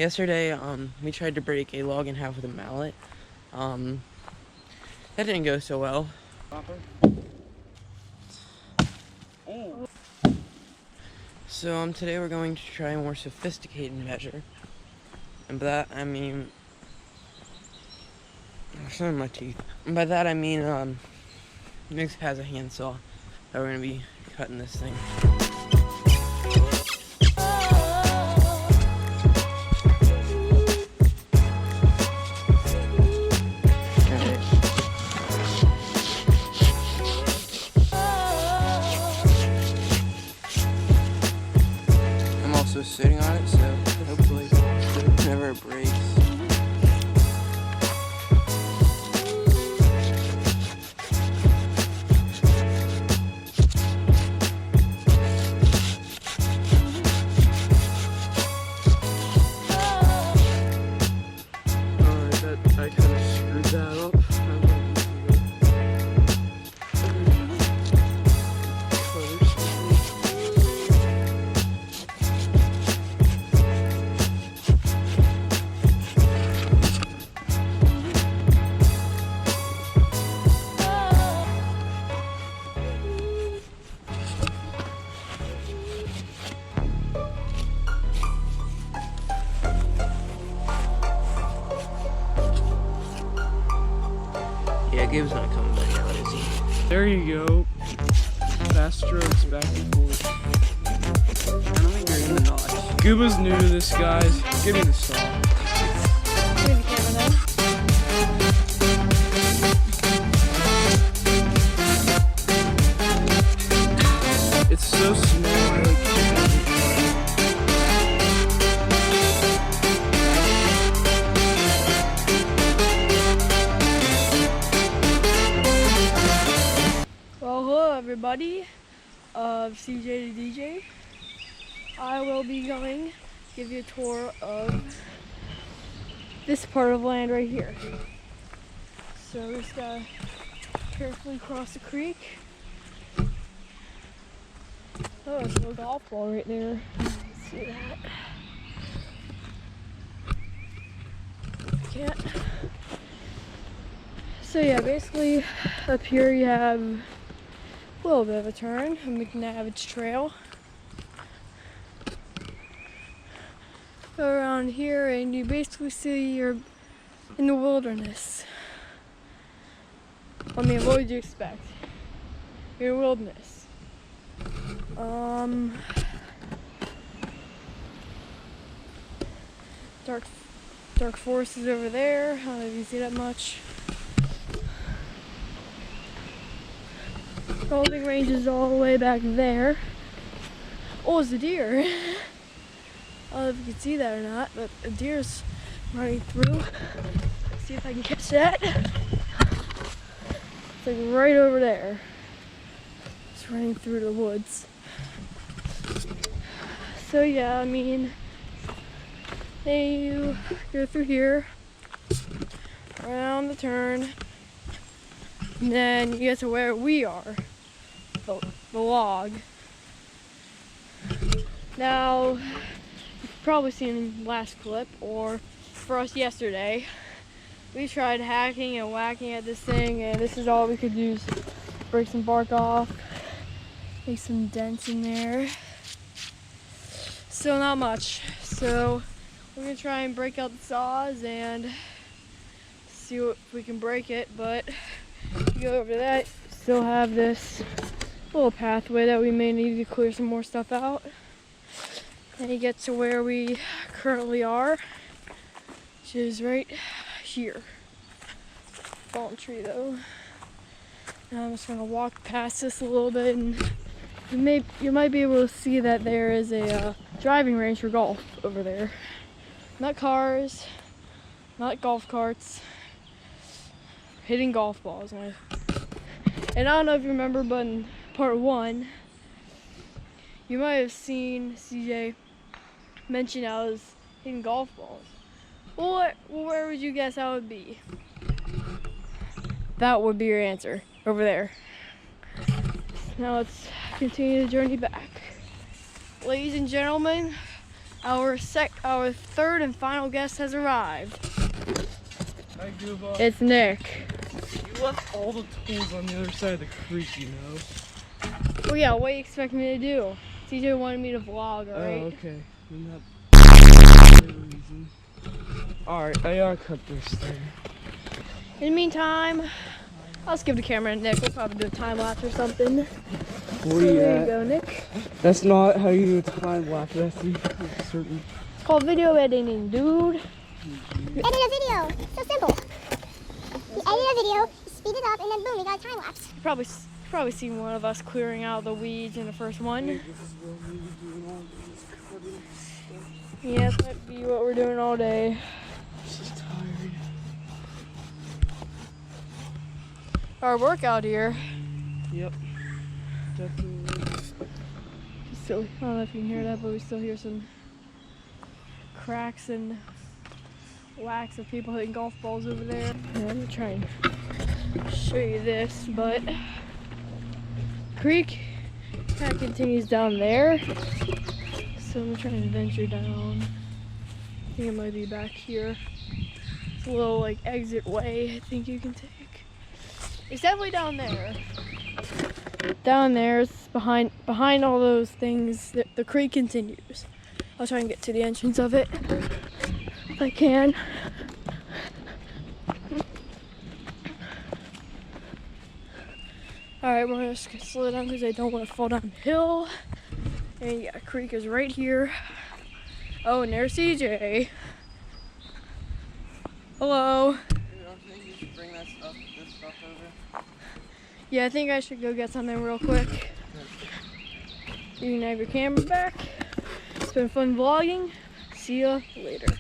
Yesterday, we tried to break a log in half with a mallet. That didn't go so well. So, today we're going to try a more sophisticated measure. And by that, I mean... some of my teeth. And by that, I mean, Mix has a handsaw that we're going to be cutting this thing. I'm also sitting on it, so hopefully it never breaks. I kind of screwed that up. Yeah, Gabe's not coming back out, is he? There you go. Fast strokes back and forth. I don't think you're in the notch. Gooba's new to this, guys. Give me the saw. Give me the camera then. It's so small. Well, hello everybody of CJ to DJ. I will be going to give you a tour of this part of land right here. So we just gotta carefully cross the creek. Oh, there's a little golf ball right there. See that? Can't. So yeah, basically up here you have a little bit of a turn, a McNabbage Trail. Go around here and you basically see you're in the wilderness. I mean, what would you expect? You're in the wilderness. Dark forest is over there. I don't know if you can see that much. Golden range is all the way back there. Oh, it's a deer. I don't know if you can see that or not, but a deer's running through. Let's see if I can catch that. It's like right over there. It's running through the woods. So yeah, I mean, then you go through here, around the turn, and then you get to where we are, the log. Now, you've probably seen in the last clip, or for us yesterday, we tried hacking and whacking at this thing, and this is all we could do is break some bark off, make some dents in there. Still not much. So we're gonna try and break out the saws and see if we can break it, but if you go over to that, still have this little pathway that we may need to clear some more stuff out. And you get to where we currently are, which is right here. Fallen tree though. Now I'm just gonna walk past this a little bit, and you might be able to see that there is a driving range for golf over there. Not cars, not golf carts, hitting golf balls. And I don't know if you remember, but in part 1, you might have seen CJ mention I was hitting golf balls. Well, where would you guess I would be? That would be your answer, over there. Now let's continue the journey back. Ladies and gentlemen, Our third and final guest has arrived. I give up. It's Nick. You left all the tools on the other side of the creek, you know. Well, yeah, what do you expect me to do? TJ wanted me to vlog, alright? Oh, okay. Reason. Alright, I gotta cut this thing. In the meantime, I'll just give the camera to Nick. We'll probably do a time lapse or something. Where So you there at? you go, Nick. That's not how you do a time lapse. That's certain. It's called video editing, dude. Edit a video. So simple. You edit a video, you speed it up, and then boom, you got a time lapse. Probably seen one of us clearing out the weeds in the first one. This is what we be doing all day, is cutting stuff. Yeah, that might be what we're doing all day. This is tired. Our workout here. Yep. Definitely. Still, I don't know if you can hear that, but we still hear some cracks and whacks of people hitting golf balls over there. Yeah, I'm gonna try and show you this, but creek kind of continues down there. So I'm trying to venture down. I think it might be back here. It's a little like exit way I think you can take. It's definitely down there. Down there, it's behind all those things. The creek continues. I'll try and get to the entrance of it if I can. Alright, we're gonna just slow down because I don't want to fall down the hill. And yeah, creek is right here. Oh, and there's CJ. Hello. You don't think you should bring this stuff over? Yeah, I think I should go get something real quick. You can have your camera back. It's been fun vlogging. See ya later.